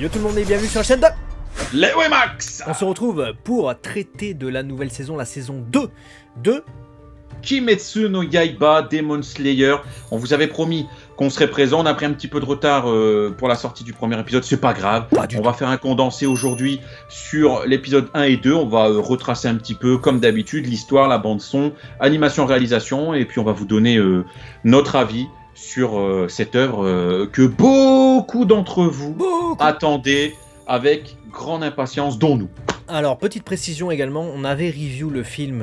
Yo tout le monde et bienvenue sur la chaîne de Les Wemax. On se retrouve pour traiter de la nouvelle saison, la saison 2 de Kimetsu no Yaiba Demon Slayer. On vous avait promis qu'on serait présent, on a pris un petit peu de retard pour la sortie du premier épisode, c'est pas grave. On va faire un condensé aujourd'hui sur l'épisode 1 et 2, on va retracer un petit peu comme d'habitude l'histoire, la bande son, animation, réalisation, et puis on va vous donner notre avis sur cette œuvre que beaucoup d'entre vous attendaient avec grande impatience, dont nous. Alors, petite précision également, on avait review le film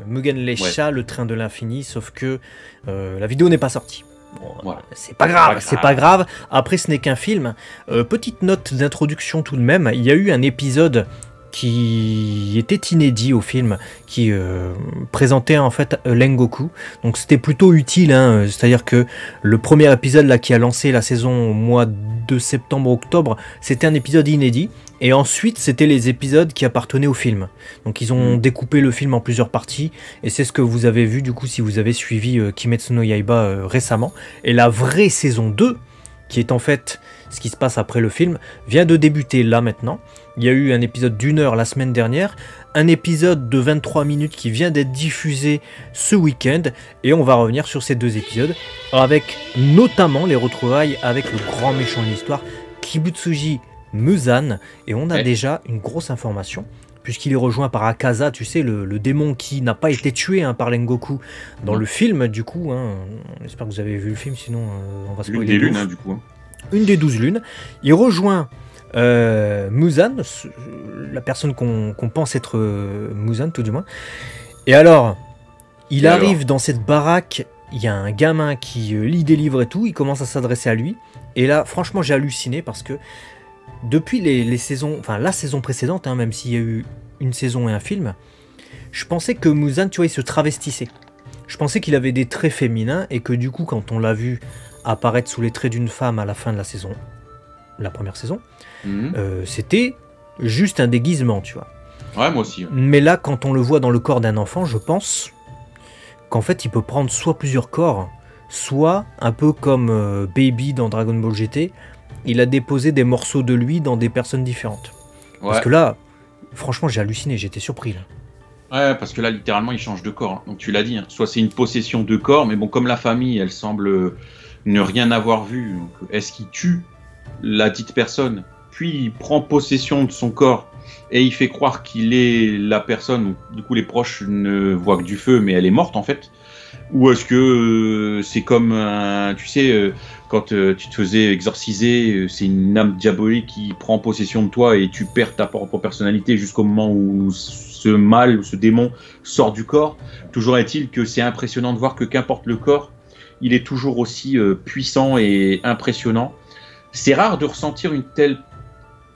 Mugen Leisha, le train de l'infini, sauf que la vidéo n'est pas sortie. Bon, voilà. C'est pas grave, c'est pas grave. Après, ce n'est qu'un film. Petite note d'introduction tout de même, il y a eu un épisode qui était inédit au film, qui présentait en fait Rengoku. Donc c'était plutôt utile, hein, c'est-à-dire que le premier épisode là qui a lancé la saison au mois de septembre-octobre, c'était un épisode inédit. Et ensuite, c'était les épisodes qui appartenaient au film. Donc ils ont découpé le film en plusieurs parties. Et c'est ce que vous avez vu du coup si vous avez suivi Kimetsu no Yaiba récemment. Et la vraie saison 2, qui est en fait ce qui se passe après le film, vient de débuter là maintenant. Il y a eu un épisode d'1 heure la semaine dernière, un épisode de 23 minutes qui vient d'être diffusé ce week-end, et on va revenir sur ces deux épisodes, avec notamment les retrouvailles avec le grand méchant de l'histoire, Kibutsuji Muzan, et on a déjà une grosse information, puisqu'il est rejoint par Akaza, tu sais, le démon qui n'a pas été tué par Rengoku dans le film, du coup, hein, j'espère que vous avez vu le film, sinon on va spoiler. Une des lunes, du coup. Une des 12 lunes. Il rejoint Muzan, la personne qu'on pense être Muzan tout du moins. Et alors, il arrive dans cette baraque, il y a un gamin qui lit des livres et tout, il commence à s'adresser à lui. Et là, franchement, j'ai halluciné parce que depuis les saisons, enfin la saison précédente, hein, même s'il y a eu une saison et un film, je pensais que Muzan, tu vois, il se travestissait. Je pensais qu'il avait des traits féminins et que du coup, quand on l'a vu apparaître sous les traits d'une femme à la fin de la saison, la première saison, c'était juste un déguisement, tu vois. Ouais, moi aussi. Ouais. Mais là, quand on le voit dans le corps d'un enfant, je pense qu'en fait, il peut prendre soit plusieurs corps, soit un peu comme Baby dans Dragon Ball GT, il a déposé des morceaux de lui dans des personnes différentes. Ouais. Parce que là, franchement, j'ai halluciné, j'étais surpris. Là. Ouais, parce que là, littéralement, il change de corps. Hein. Donc tu l'as dit, hein. Soit c'est une possession de corps, mais bon, comme la famille, elle semble ne rien avoir vu. Est-ce qu'il tue la dite personne, puis il prend possession de son corps et il fait croire qu'il est la personne, du coup les proches ne voient que du feu, mais elle est morte en fait? Ou est-ce que c'est comme tu sais, quand tu te faisais exorciser, c'est une âme diabolique qui prend possession de toi et tu perds ta propre personnalité jusqu'au moment où ce mal ou ce démon sort du corps? Toujours est-il que c'est impressionnant de voir que qu'importe le corps, il est toujours aussi puissant et impressionnant. C'est rare de ressentir une telle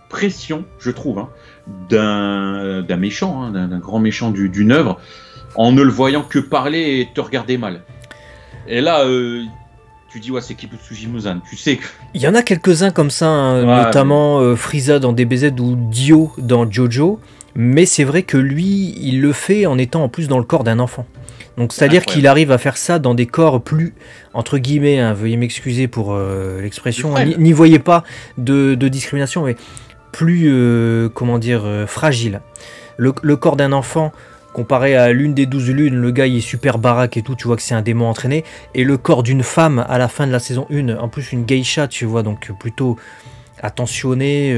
pression, je trouve, hein, d'un méchant, hein, d'un grand méchant d'une œuvre, en ne le voyant que parler et te regarder mal. Et là, tu dis, ouais, c'est Kibutsuji Muzan. Tu sais que... Il y en a quelques-uns comme ça, hein, notamment Frieza dans DBZ ou Dio dans Jojo, mais c'est vrai que lui, il le fait en étant en plus dans le corps d'un enfant. Donc c'est-à-dire qu'il arrive à faire ça dans des corps plus, entre guillemets, hein, veuillez m'excuser pour l'expression, n'y voyez pas de discrimination, mais plus, comment dire, fragile. Le corps d'un enfant, comparé à l'une des 12 lunes, le gars il est super baraque et tout, tu vois que c'est un démon entraîné, et le corps d'une femme à la fin de la saison 1, en plus une geisha, tu vois, donc plutôt attentionnés,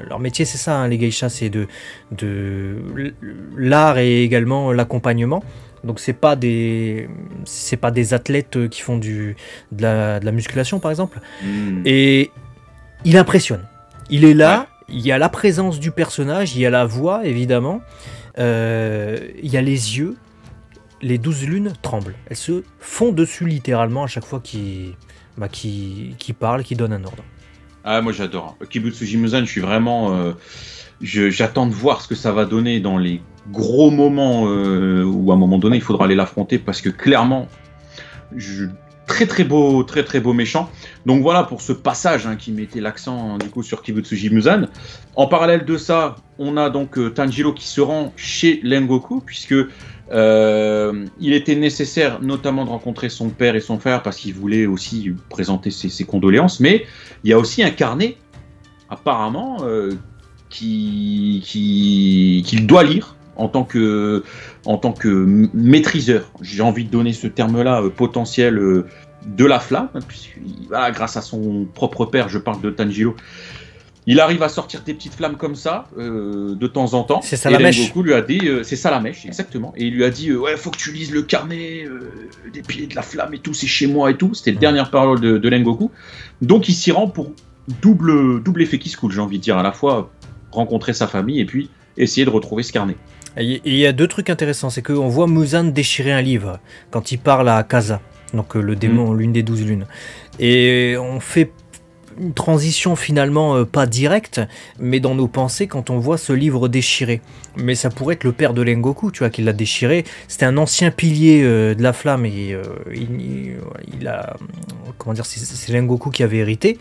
leur métier c'est ça, hein, les geishas, c'est de l'art et également l'accompagnement. Donc c'est pas des athlètes qui font de la musculation par exemple. Et il impressionne. Il est là, il y a la présence du personnage, il y a la voix évidemment, il y a les yeux. Les 12 lunes tremblent. Elles se font dessus littéralement à chaque fois qu'il parle, qu'il donne un ordre. Ah, moi j'adore. Kibutsuji Muzan, je suis vraiment... j'attends de voir ce que ça va donner dans les gros moments où à un moment donné il faudra aller l'affronter, parce que clairement, très beau méchant. Donc voilà pour ce passage, hein, qui mettait l'accent du coup sur Kibutsuji Muzan. En parallèle de ça, on a donc Tanjiro qui se rend chez Rengoku, puisque Il était nécessaire notamment de rencontrer son père et son frère parce qu'il voulait aussi présenter ses condoléances, mais il y a aussi un carnet, apparemment, qu'il doit lire en tant que maîtriseur. J'ai envie de donner ce terme-là potentiel de la flamme, puisqu'il va, grâce à son propre père, je parle de Tanjiro, il arrive à sortir des petites flammes comme ça, de temps en temps. C'est Salamèche. Et Rengoku lui a dit, c'est Salamèche, exactement. Et il lui a dit, ouais, faut que tu lises le carnet des piliers de la flamme et tout, c'est chez moi et tout. C'était la dernière parole de Rengoku. Donc il s'y rend pour double effet qui se coule, j'ai envie de dire, à la fois rencontrer sa famille et puis essayer de retrouver ce carnet. Et il y a deux trucs intéressants, c'est qu'on voit Muzan déchirer un livre quand il parle à Kaza, donc le démon, l'une des 12 lunes. Et on fait une transition finalement pas directe, mais dans nos pensées quand on voit ce livre déchiré. Mais ça pourrait être le père de Rengoku, tu vois, qui l'a déchiré. C'était un ancien pilier de la flamme et il a, comment dire, c'est Rengoku qui avait hérité.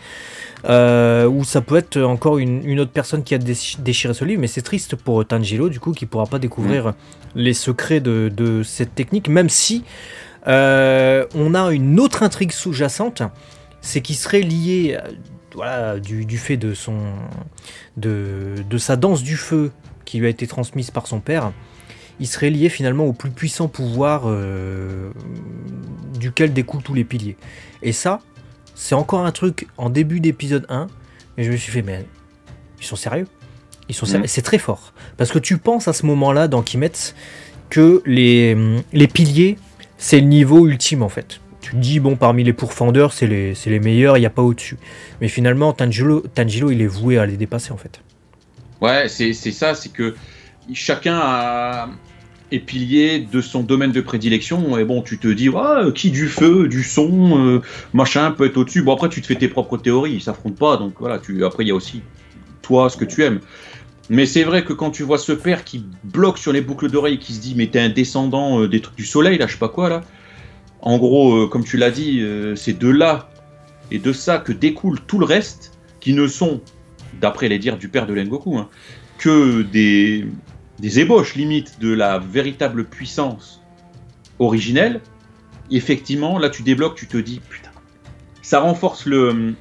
Ou ça peut être encore une autre personne qui a déchiré ce livre, mais c'est triste pour Tanjiro du coup qui pourra pas découvrir les secrets de cette technique, même si on a une autre intrigue sous-jacente. C'est qu'il serait lié, voilà, du fait de sa danse du feu qui lui a été transmise par son père. Il serait lié finalement au plus puissant pouvoir duquel découlent tous les piliers. Et ça, c'est encore un truc en début d'épisode 1, et je me suis fait, mais ils sont sérieux? Ils sont sérieux. C'est très fort. Parce que tu penses à ce moment-là dans Kimetsu que les piliers, c'est le niveau ultime en fait. Tu te dis, bon, parmi les pourfendeurs, c'est les meilleurs, il n'y a pas au-dessus. Mais finalement, Tanjiro, il est voué à les dépasser, en fait. Ouais, c'est ça, c'est que chacun est pilier de son domaine de prédilection. Et bon, tu te dis, qui du feu, du son, machin, peut être au-dessus. Bon, après, tu te fais tes propres théories, ils s'affrontent pas. Donc voilà, après, il y a aussi, toi, ce que tu aimes. Mais c'est vrai que quand tu vois ce père qui bloque sur les boucles d'oreilles, qui se dit, mais t'es un descendant des trucs du soleil, là, je sais pas quoi, là. En gros, comme tu l'as dit, c'est de là et de ça que découle tout le reste, qui ne sont, d'après les dires du père de Rengoku, que des ébauches limite de la véritable puissance originelle. Effectivement, là tu débloques, tu te dis, putain, ça renforce le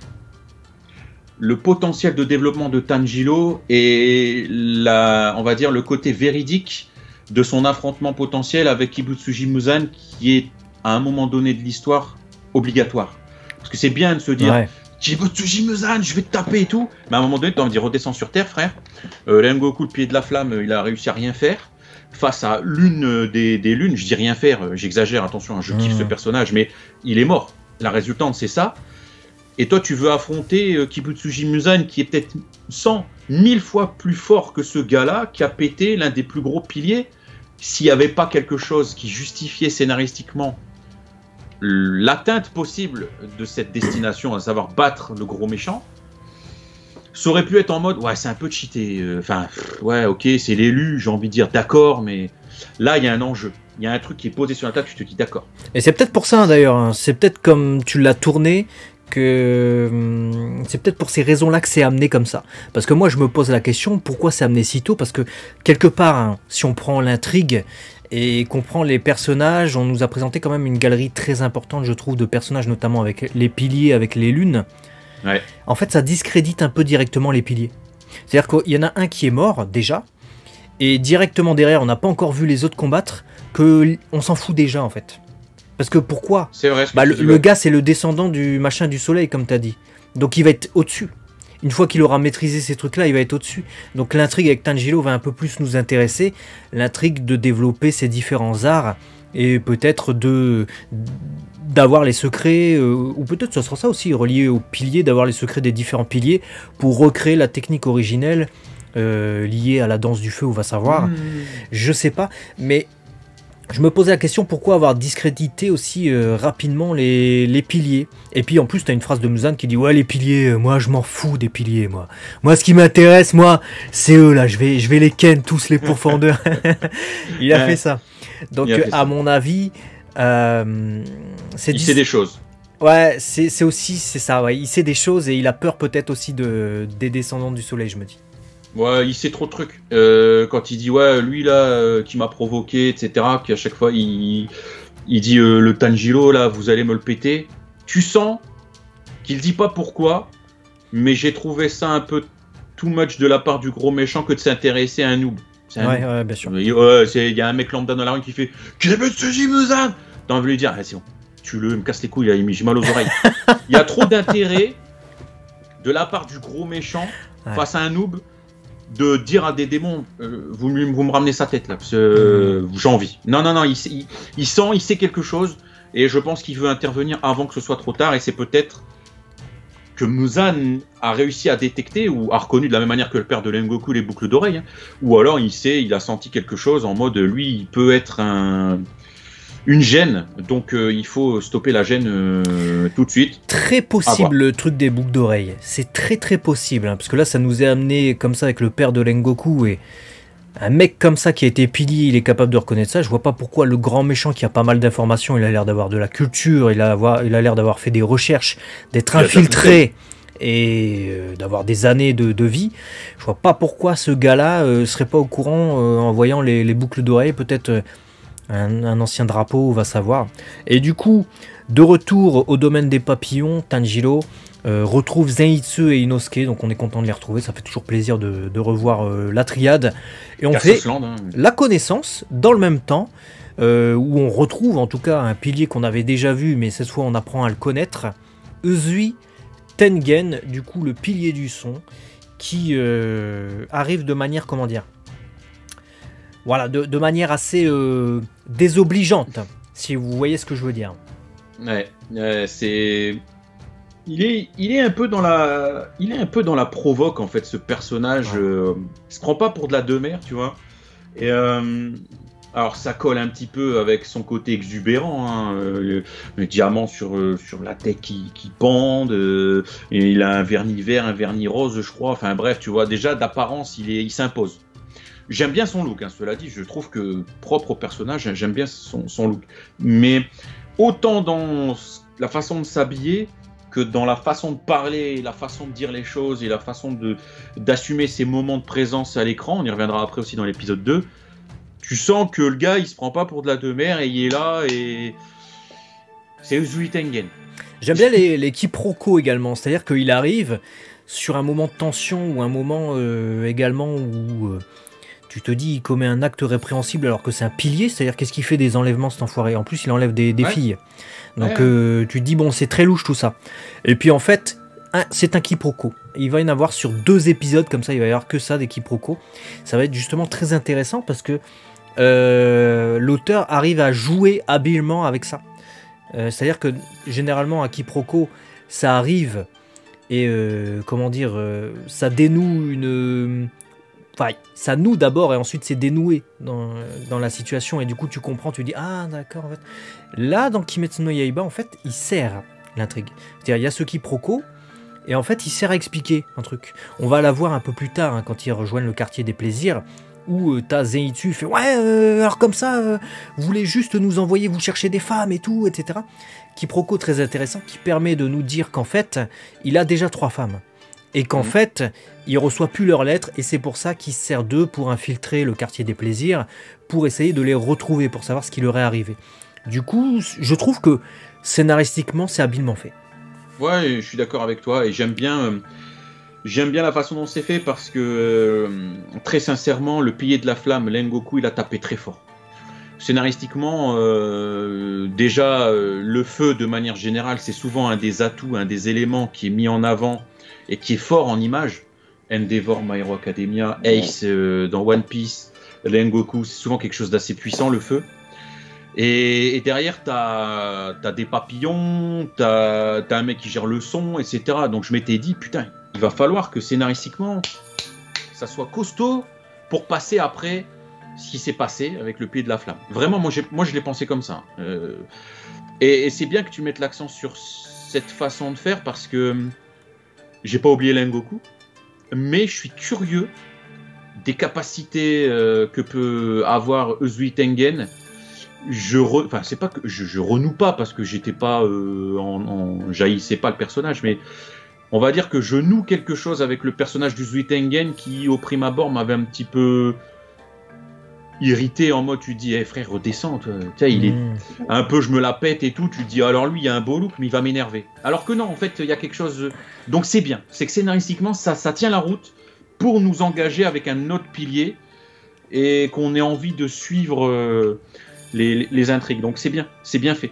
potentiel de développement de Tanjiro et on va dire le côté véridique de son affrontement potentiel avec Kibutsuji Muzan, qui est à un moment donné de l'histoire obligatoire. Parce que c'est bien de se dire, Kibutsuji Muzan, je vais te taper et tout, mais à un moment donné, tu as envie de dire, redescends sur terre, frère. Rengoku, le pied de la flamme, il a réussi à rien faire. Face à l'une des lunes, je dis rien faire, j'exagère, attention, je kiffe ce personnage, mais il est mort. La résultante, c'est ça. Et toi, tu veux affronter Kibutsuji Muzan, qui est peut-être 100, 1000 fois plus fort que ce gars-là, qui a pété l'un des plus gros piliers. S'il n'y avait pas quelque chose qui justifiait scénaristiquement l'atteinte possible de cette destination, à savoir battre le gros méchant, ça aurait pu être en mode, ouais, c'est un peu cheaté, ouais, ok, c'est l'élu, j'ai envie de dire, d'accord, mais là, il y a un enjeu. Il y a un truc qui est posé sur la table, tu te dis d'accord. Et c'est peut-être pour ça, d'ailleurs, c'est peut-être comme tu l'as tourné, que c'est peut-être pour ces raisons-là que c'est amené comme ça. Parce que moi, je me pose la question, pourquoi c'est amené si tôt? Parce que, quelque part, si on prend l'intrigue et qu'on prend les personnages, on nous a présenté quand même une galerie très importante, je trouve, de personnages, notamment avec les piliers, avec les lunes. Ouais. En fait, ça discrédite un peu directement les piliers. C'est-à-dire qu'il y en a un qui est mort, déjà, et directement derrière, on n'a pas encore vu les autres combattre, qu'on s'en fout déjà, en fait. Parce que pourquoi? C'est vrai. Le gars, c'est le descendant du machin du soleil, comme tu as dit. Donc il va être au-dessus. Une fois qu'il aura maîtrisé ces trucs-là, il va être au-dessus. Donc l'intrigue avec Tanjiro va un peu plus nous intéresser. L'intrigue de développer ces différents arts et peut-être d'avoir les secrets, ou peut-être ce sera ça aussi, relié aux piliers, d'avoir les secrets des différents piliers pour recréer la technique originelle liée à la danse du feu, on va savoir. Je sais pas, mais je me posais la question, pourquoi avoir discrédité aussi rapidement les piliers? Et puis en plus, tu as une phrase de Muzan qui dit, ouais, les piliers, moi je m'en fous des piliers, moi. Moi, ce qui m'intéresse, moi, c'est eux, là, je vais les ken, tous les pourfendeurs. Il a fait ça. Donc, à mon avis, il sait des choses. Ouais, c'est aussi, c'est ça, ouais. Il sait des choses et il a peur peut-être aussi des descendants du soleil, je me dis. Ouais, il sait trop de trucs. Quand il dit ouais, lui là qui m'a provoqué, etc. Qu'à chaque fois il dit le Tanjiro là, vous allez me le péter. Tu sens qu'il dit pas pourquoi, mais j'ai trouvé ça un peu too much de la part du gros méchant que de s'intéresser à un noob. Ouais, bien sûr. Il y a un mec lambda dans la rue qui fait Kimetsuji Muzan. T'as envie de lui dire, c'est bon, tue-le, il me casse les couilles, j'ai mal aux oreilles. Il y a trop d'intérêt de la part du gros méchant face à un noob de dire à des démons vous me ramenez sa tête là, parce que j'ai envie. Non, il sait quelque chose, et je pense qu'il veut intervenir avant que ce soit trop tard, et c'est peut-être que Muzan a réussi à détecter ou a reconnu de la même manière que le père de Rengoku les boucles d'oreilles, hein, ou alors il a senti quelque chose en mode lui il peut être une gêne, donc il faut stopper la gêne tout de suite. Très possible le truc des boucles d'oreilles, c'est très possible, hein, parce que là ça nous est amené comme ça avec le père de Rengoku, et un mec comme ça qui a été pilier, il est capable de reconnaître ça. Je vois pas pourquoi le grand méchant qui a pas mal d'informations, il a l'air d'avoir de la culture, il a l'air d'avoir fait des recherches, d'être infiltré et d'avoir des années de vie. Je vois pas pourquoi ce gars-là serait pas au courant en voyant les boucles d'oreilles, peut-être un ancien drapeau, va savoir. Et du coup, de retour au domaine des papillons, Tanjiro retrouve Zenitsu et Inosuke, donc on est content de les retrouver, ça fait toujours plaisir de revoir la triade, et on fait la connaissance dans le même temps, où on retrouve en tout cas un pilier qu'on avait déjà vu, mais cette fois on apprend à le connaître, Uzui Tengen, du coup le pilier du son, qui arrive de manière, comment dire, voilà, de manière assez désobligeante, si vous voyez ce que je veux dire. Ouais, c'est... Il est un peu dans la provoque en fait, ce personnage. Il se prend pas pour de la demeure, tu vois. Et alors ça colle un petit peu avec son côté exubérant, hein, le diamant sur la tête qui pendent, et il a un vernis vert, un vernis rose, je crois. Enfin bref, tu vois, déjà d'apparence il s'impose. J'aime bien son look, hein, cela dit, je trouve que propre au personnage, j'aime bien son look. Mais autant dans la façon de s'habiller que dans la façon de parler, la façon de dire les choses et la façon d'assumer ses moments de présence à l'écran, on y reviendra après aussi dans l'épisode 2, tu sens que le gars il se prend pas pour de la demeure et il est là, et c'est Uzui Tengen. J'aime bien les quiproquos également, c'est-à-dire qu'il arrive sur un moment de tension ou un moment également où tu te dis il commet un acte répréhensible alors que c'est un pilier, c'est-à-dire qu'est-ce qu'il fait des enlèvements cet enfoiré, en plus il enlève des filles, donc tu te dis bon c'est très louche tout ça, et puis en fait c'est un quiproquo, il va y en avoir sur 2 épisodes comme ça, il va y avoir que ça, des quiproquos, ça va être justement très intéressant parce que l'auteur arrive à jouer habilement avec ça, c'est-à-dire que généralement un quiproquo ça arrive et comment dire, ça dénoue une... Enfin, ça noue d'abord et ensuite c'est dénoué dans la situation, et du coup tu comprends, tu dis ah d'accord, en fait. Là dans Kimetsu no Yaiba en fait il sert l'intrigue, c'est-à-dire il y a ce quiproquo et en fait il sert à expliquer un truc. On va la voir un peu plus tard hein, quand ils rejoignent le quartier des plaisirs, où t'as Zenitsu fait ouais alors comme ça vous voulez juste nous envoyer vous chercher des femmes et tout, etc. Quiproquo très intéressant qui permet de nous dire qu'en fait il a déjà 3 femmes. Et qu'en fait, il reçoit plus leurs lettres, et c'est pour ça qu'il se sert d'eux pour infiltrer le quartier des plaisirs, pour essayer de les retrouver, pour savoir ce qui leur est arrivé. Du coup, je trouve que scénaristiquement, c'est habilement fait. Ouais, je suis d'accord avec toi, et j'aime bien la façon dont c'est fait, parce que, très sincèrement, le pilier de la flamme, Rengoku, il a tapé très fort. Scénaristiquement, déjà, le feu, de manière générale, c'est souvent un des atouts, un des éléments qui est mis en avant, et qui est fort en image. Endeavor, My Hero Academia, Ace dans One Piece, Rengoku, c'est souvent quelque chose d'assez puissant, le feu. Et derrière, t'as des papillons, t'as un mec qui gère le son, etc. Donc je m'étais dit, putain, il va falloir que scénaristiquement, ça soit costaud pour passer après ce qui s'est passé avec le pied de la flamme. Vraiment, moi je l'ai pensé comme ça. Et c'est bien que tu mettes l'accent sur cette façon de faire, parce que j'ai pas oublié Rengoku, mais je suis curieux des capacités que peut avoir Uzui Tengen. Enfin, c'est pas que je renoue pas parce que j'étais pas jaillissais pas le personnage, mais on va dire que je noue quelque chose avec le personnage du Zuitengen qui, au prime abord, m'avait un petit peu irrité en mode, tu dis, hey, frère, redescends, tu sais, il est un peu, je me la pète et tout, tu te dis, alors lui, il a un beau look, mais il va m'énerver. Alors que non, en fait, il y a quelque chose, donc c'est bien, c'est que scénaristiquement, ça tient la route pour nous engager avec un autre pilier et qu'on ait envie de suivre les intrigues, donc c'est bien fait.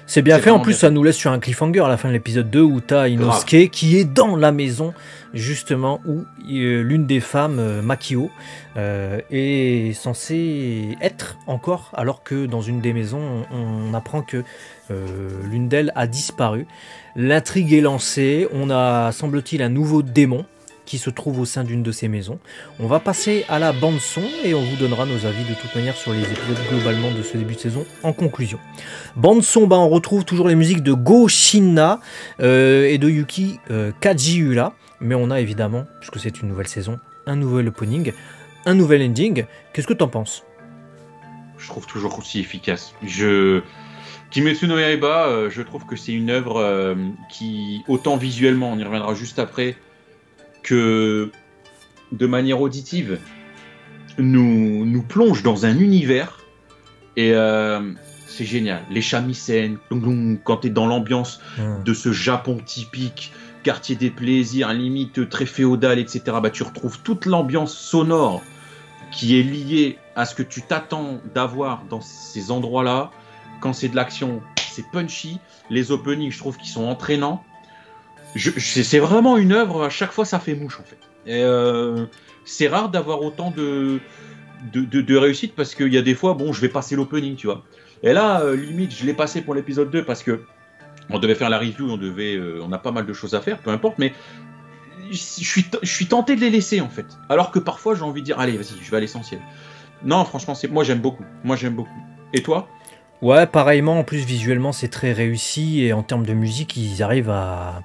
C'est bien fait, en plus ça nous laisse sur un cliffhanger à la fin de l'épisode 2 où t'as Inosuke qui est dans la maison justement où l'une des femmes, Makio, est censée être encore, alors que dans une des maisons on apprend que l'une d'elles a disparu. L'intrigue est lancée, on a semble-t-il un nouveau démon qui se trouve au sein d'une de ces maisons. On va passer à la bande son et on vous donnera nos avis de toute manière sur les épisodes globalement de ce début de saison en conclusion. Bande son, on retrouve toujours les musiques de Go Shinna et de Yuki Kajiura, mais on a évidemment, puisque c'est une nouvelle saison, un nouvel opening, un nouvel ending. Qu'est-ce que t'en penses? Je trouve toujours aussi efficace. Kimetsu no Yaiba, je trouve que c'est une œuvre qui, autant visuellement, on y reviendra juste après, que de manière auditive nous plonge dans un univers et c'est génial. Les shamisen, quand tu es dans l'ambiance de ce Japon typique, quartier des plaisirs, limite très féodal, etc., tu retrouves toute l'ambiance sonore qui est liée à ce que tu t'attends d'avoir dans ces endroits-là. Quand c'est de l'action, c'est punchy. Les openings, je trouve qu'ils sont entraînants. C'est vraiment une œuvre, à chaque fois ça fait mouche en fait. Et c'est rare d'avoir autant de réussite parce qu'il y a des fois, je vais passer l'opening, tu vois. Et là, limite, je l'ai passé pour l'épisode 2 parce que on devait faire la review, on a pas mal de choses à faire, peu importe, mais je suis tenté de les laisser en fait. Alors que parfois j'ai envie de dire, allez, vas-y, je vais à l'essentiel. Non, franchement, moi j'aime beaucoup. Et toi ? Ouais, pareillement, en plus visuellement c'est très réussi et en termes de musique ils arrivent à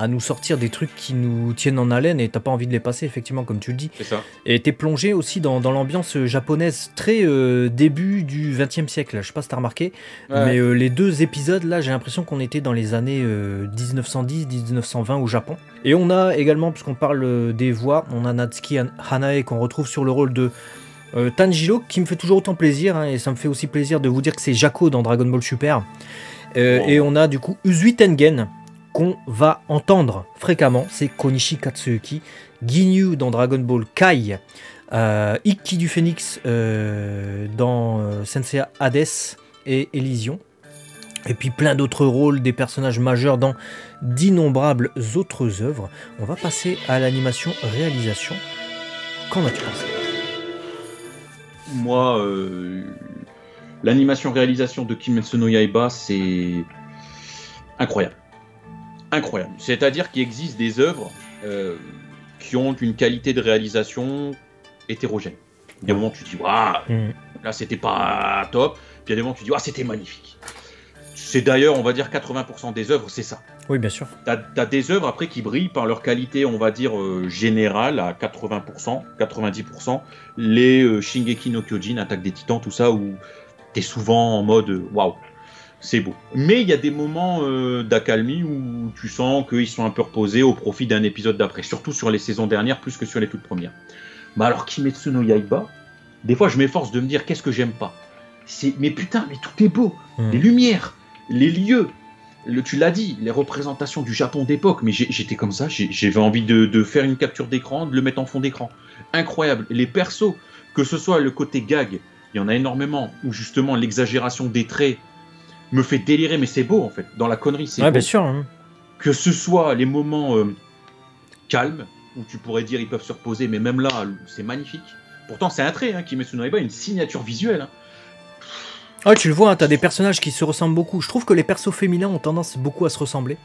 nous sortir des trucs qui nous tiennent en haleine et t'as pas envie de les passer effectivement comme tu le dis. C'est ça. Et t'es plongé aussi dans l'ambiance japonaise très début du XXe siècle, je sais pas si t'as remarqué, mais les deux épisodes là j'ai l'impression qu'on était dans les années 1910-1920 au Japon. Et on a également, puisqu'on parle des voix, on a Natsuki Hanae qu'on retrouve sur le rôle de Tanjiro, qui me fait toujours autant plaisir, et ça me fait aussi plaisir de vous dire que c'est Jaco dans Dragon Ball Super. Et on a du coup Uzuitengen qu'on va entendre fréquemment, c'est Konishi Katsuyuki, Ginyu dans Dragon Ball Kai, Ikki du Phénix dans Sensei Hades et Elysion, et puis plein d'autres rôles, des personnages majeurs dans d'innombrables autres œuvres. On va passer à l'animation réalisation. Qu'en as-tu pensé ? Moi, l'animation réalisation de Kimetsu no Yaiba, c'est incroyable. C'est-à-dire qu'il existe des œuvres qui ont une qualité de réalisation hétérogène. Il y a des moments où tu dis, waouh, là c'était pas top. Puis il y a des moments où tu dis, waouh, c'était magnifique. C'est d'ailleurs, on va dire, 80% des œuvres, c'est ça. Oui, bien sûr. T'as des œuvres après qui brillent par leur qualité, on va dire, générale à 80%, 90%. Les Shingeki no Kyojin, Attaque des Titans, tout ça, où t'es souvent en mode waouh, c'est beau. Mais il y a des moments d'accalmie où tu sens qu'ils sont un peu reposés au profit d'un épisode d'après, surtout sur les saisons dernières plus que sur les toutes premières. Bah alors Kimetsu no Yaiba, des fois je m'efforce de me dire qu'est-ce que j'aime pas. Mais putain, mais tout est beau. Les lumières, les lieux. Tu l'as dit, les représentations du Japon d'époque, mais j'étais comme ça, j'avais envie de faire une capture d'écran, de le mettre en fond d'écran. Incroyable. Les persos, que ce soit le côté gag, il y en a énormément, où justement l'exagération des traits me fait délirer, mais c'est beau en fait, dans la connerie, c'est beau. Bien sûr. Hein. Que ce soit les moments calmes, où tu pourrais dire ils peuvent se reposer, mais même là, c'est magnifique. Pourtant c'est un trait, Kimetsu no Yaiba, une signature visuelle. Ah, tu le vois, t'as des personnages qui se ressemblent beaucoup. Je trouve que les persos féminins ont tendance beaucoup à se ressembler.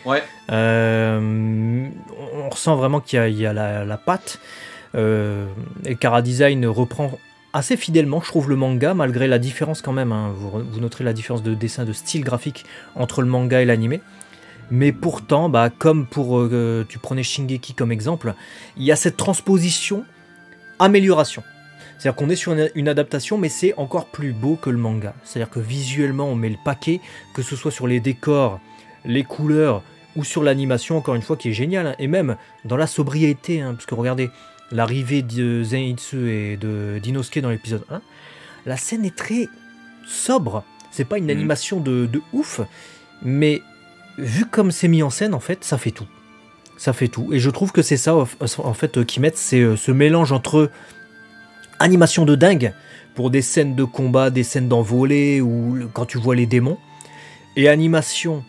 Ouais. On ressent vraiment qu'il y a la patte. Et Kara Design reprend assez fidèlement, je trouve, le manga, malgré la différence quand même. Hein. Vous noterez la différence de dessin, de style graphique entre le manga et l'animé. Mais pourtant, comme pour tu prenais Shingeki comme exemple, il y a cette transposition, amélioration. C'est-à-dire qu'on est sur une adaptation, mais c'est encore plus beau que le manga. C'est-à-dire que visuellement, on met le paquet, que ce soit sur les décors, les couleurs ou sur l'animation, encore une fois, qui est géniale, hein, et même dans la sobriété, hein, parce que regardez, l'arrivée de Zenitsu et de d'Inosuke dans l'épisode 1, la scène est très sobre, c'est pas une animation de ouf, mais vu comme c'est mis en scène, en fait, ça fait tout. Ça fait tout, et je trouve que c'est ça, en fait, Kimetsu, c'est ce mélange entre animation de dingue, pour des scènes de combat, des scènes d'envolée, ou quand tu vois les démons, et animation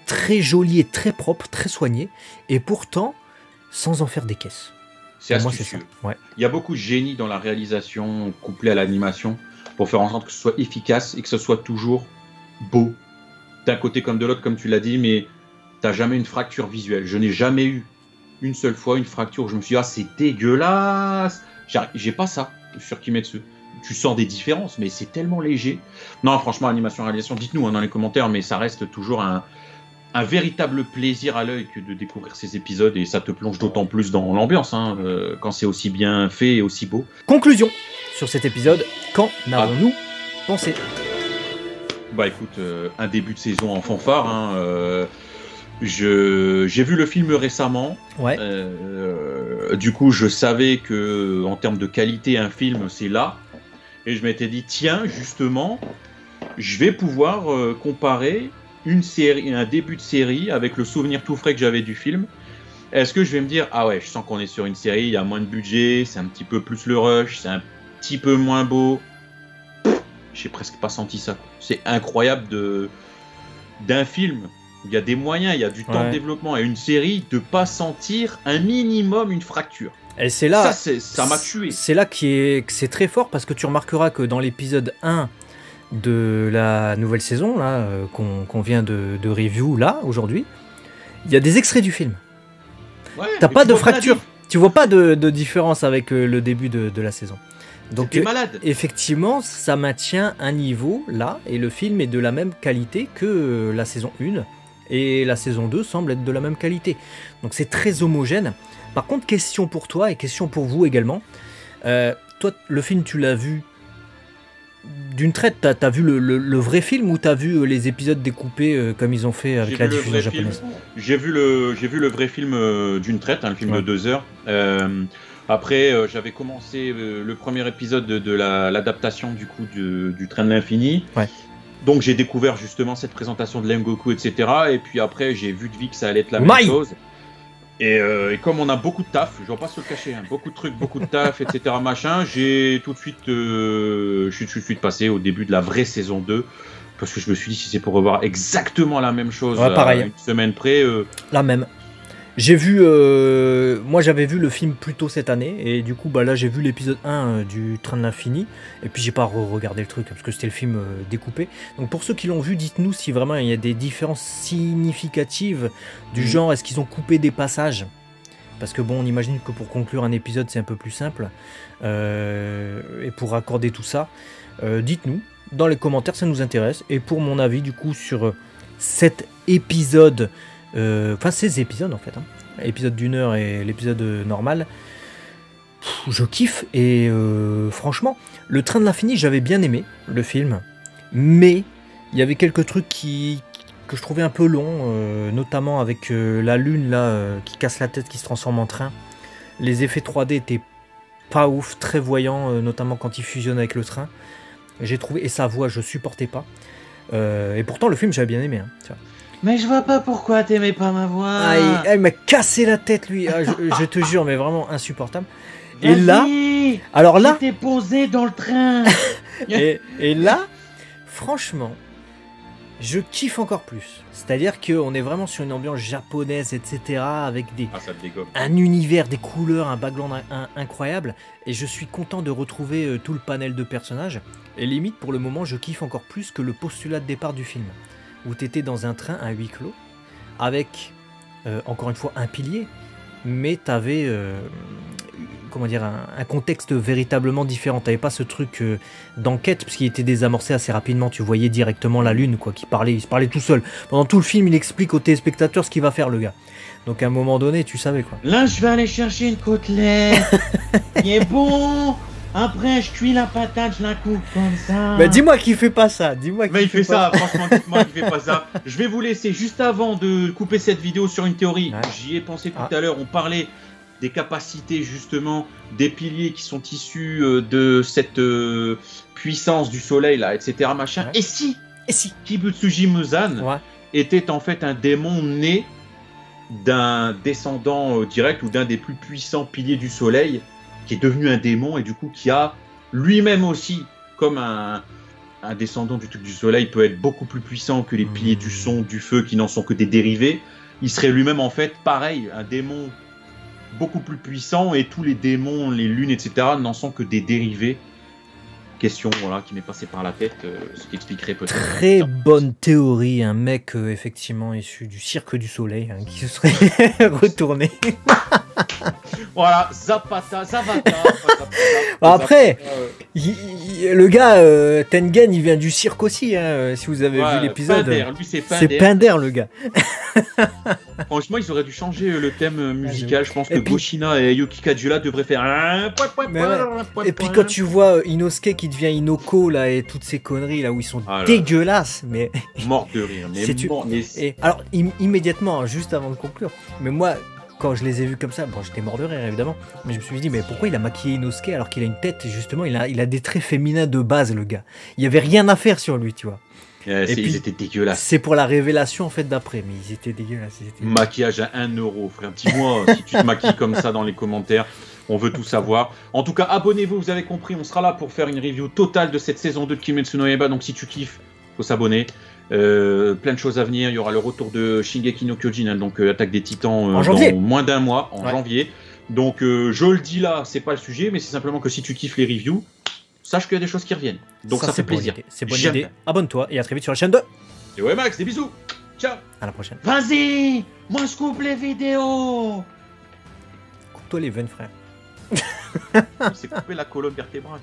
très jolie et très propre, très soignée, et pourtant sans en faire des caisses. C'est astucieux. Ouais. Il y a beaucoup de génie dans la réalisation couplée à l'animation pour faire en sorte que ce soit efficace et que ce soit toujours beau. D'un côté comme de l'autre, comme tu l'as dit, mais t'as jamais une fracture visuelle. Je n'ai jamais eu une seule fois une fracture où je me suis dit, ah, c'est dégueulasse. J'ai pas ça sur Kimetsu. Tu sens des différences, mais c'est tellement léger. Non, franchement, animation, réalisation, dites-nous dans les commentaires, mais ça reste toujours un véritable plaisir à l'œil que de découvrir ces épisodes, et ça te plonge d'autant plus dans l'ambiance, hein, quand c'est aussi bien fait et aussi beau. Conclusion sur cet épisode, qu'en avons-nous pensé? Bah écoute, un début de saison en fanfare, hein, j'ai vu le film récemment, ouais. Du coup je savais que en termes de qualité un film c'est là, et je m'étais dit tiens justement je vais pouvoir comparer une série, un début de série avec le souvenir tout frais que j'avais du film. Est-ce que je vais me dire ah ouais je sens qu'on est sur une série, il y a moins de budget, c'est un petit peu plus le rush, c'est un petit peu moins beau. J'ai presque pas senti ça. C'est incroyable d'un film. Il y a des moyens, il y a du temps de développement, et une série de pas sentir un minimum une fracture. Et c'est là, ça m'a tué. C'est là que c'est très fort, parce que tu remarqueras que dans l'épisode 1 de la nouvelle saison là, qu'on vient de review là aujourd'hui, il y a des extraits du film. Ouais, t'as pas de fracture, tu vois pas de différence avec le début de la saison. Donc effectivement, ça maintient un niveau là, et le film est de la même qualité que la saison 1, et la saison 2 semble être de la même qualité. Donc c'est très homogène. Par contre, question pour toi et question pour vous également. Toi, le film, tu l'as vu d'une traite, t'as vu le vrai film, ou t'as vu les épisodes découpés comme ils ont fait avec la diffusion japonaise? J'ai vu le vrai film d'une traite, hein, le film de 2 heures. Après, j'avais commencé le premier épisode de l'adaptation du coup du Train de l'Infini. Ouais. Donc j'ai découvert justement cette présentation de Lengoku, etc. Et puis après, j'ai vu de vie que ça allait être la même chose. Et comme on a beaucoup de taf, je vais pas se le cacher, hein, beaucoup de trucs, beaucoup de taf, etc. machin, je suis tout de suite passé au début de la vraie saison 2. Parce que je me suis dit, si c'est pour revoir exactement la même chose, pareil. Une semaine près. La même. J'ai vu, moi j'avais vu le film plus tôt cette année, et du coup bah là j'ai vu l'épisode 1 du Train de l'Infini, et puis j'ai pas regardé le truc parce que c'était le film découpé. Donc pour ceux qui l'ont vu, dites-nous si vraiment il y a des différences significatives du genre, est-ce qu'ils ont coupé des passages? Parce que bon, on imagine que pour conclure un épisode c'est un peu plus simple, et pour raccorder tout ça, dites-nous dans les commentaires, ça nous intéresse. Et pour mon avis du coup sur cet épisode, enfin ces épisodes en fait, hein. L'épisode d'1 heure et l'épisode normal, je kiffe. Et franchement, le Train de l'Infini, j'avais bien aimé le film, mais il y avait quelques trucs que je trouvais un peu longs, notamment avec la lune là qui casse la tête, qui se transforme en train. Les effets 3D étaient pas ouf, très voyants, notamment quand il fusionne avec le train. J'ai trouvé, et sa voix je supportais pas, et pourtant le film j'avais bien aimé, hein, tu vois. Mais je vois pas pourquoi t'aimais pas ma voix. Ah, il m'a cassé la tête lui, je te jure, mais vraiment insupportable. Et là, alors là, t'es posé dans le train. et là, franchement, je kiffe encore plus. C'est-à-dire qu'on est vraiment sur une ambiance japonaise, etc. Avec un univers, des couleurs, un background incroyable. Et je suis content de retrouver tout le panel de personnages. Et limite, pour le moment, je kiffe encore plus que le postulat de départ du film, où tu étais dans un train à huis clos, avec, encore une fois, un pilier, mais tu avais comment dire, un contexte véritablement différent. Tu n'avais pas ce truc d'enquête, parce qu'il était désamorcé assez rapidement. Tu voyais directement la lune, quoi, il se parlait tout seul. Pendant tout le film, il explique aux téléspectateurs ce qu'il va faire, le gars. Donc à un moment donné, tu savais, quoi. Là, je vais aller chercher une côtelette. Il est bon. Après, je cuis la patate, je la coupe comme ça. Bah dis-moi qu'il fait pas ça, dis-moi Mais il fait ça, pas... franchement, dites-moi qu'il fait pas ça. Je vais vous laisser juste avant de couper cette vidéo sur une théorie. Ouais. J'y ai pensé tout à l'heure, on parlait des capacités justement des piliers qui sont issus de cette puissance du soleil là, etc. machin. Ouais. Et si Kibutsuji Muzan Ouais. était en fait un démon né d'un descendant direct ou d'un des plus puissants piliers du soleil qui est devenu un démon et du coup qui a lui-même aussi, comme un descendant du truc du soleil peut être beaucoup plus puissant que les piliers du son, du feu qui n'en sont que des dérivés, il serait lui-même en fait pareil, un démon beaucoup plus puissant et tous les démons, les lunes, etc. n'en sont que des dérivés. Question voilà, qui m'est passée par la tête, ce qui expliquerait peut-être. Très bonne théorie, un mec effectivement issu du cirque du soleil hein, qui se serait retourné. Voilà, Zapata. Après, le gars Tengen, il vient du cirque aussi. Hein, si vous avez vu l'épisode, c'est Pinder le gars. Franchement, ils auraient dû changer le thème musical. Je pense que Goshina et Yuki Kajula devraient faire un. Et puis quand tu vois Inosuke qui devient Inoko là et toutes ces conneries là où ils sont dégueulasses, mais mort de rire. Et alors immédiatement, juste avant de conclure, mais moi. Quand je les ai vus comme ça, bon, j'étais mort de rire évidemment, mais je me suis dit, mais pourquoi il a maquillé Inosuke alors qu'il a une tête, justement, il a des traits féminins de base, le gars. Il n'y avait rien à faire sur lui, tu vois. Et puis, ils étaient dégueulasses. C'est pour la révélation en fait d'après, mais ils étaient dégueulasses. Maquillage à 1 €, frère. Dis-moi si tu te maquilles comme ça dans les commentaires, on veut tout savoir. En tout cas, abonnez-vous, vous avez compris, on sera là pour faire une review totale de cette saison 2 de Kimetsu no Yaiba, donc si tu kiffes, faut s'abonner. Plein de choses à venir, il y aura le retour de Shingeki no Kyojin, hein, donc Attaque des Titans dans moins d'un mois, en janvier. Donc je le dis là, c'est pas le sujet, mais c'est simplement que si tu kiffes les reviews, sache qu'il y a des choses qui reviennent. Donc ça fait plaisir. C'est bonne idée. Abonne-toi et à très vite sur la chaîne 2. Et ouais Max, des bisous. Ciao. À la prochaine. Vas-y, moi je coupe les vidéos. Coupe-toi les veines, frère. Il s'est coupé la colonne vertébrale.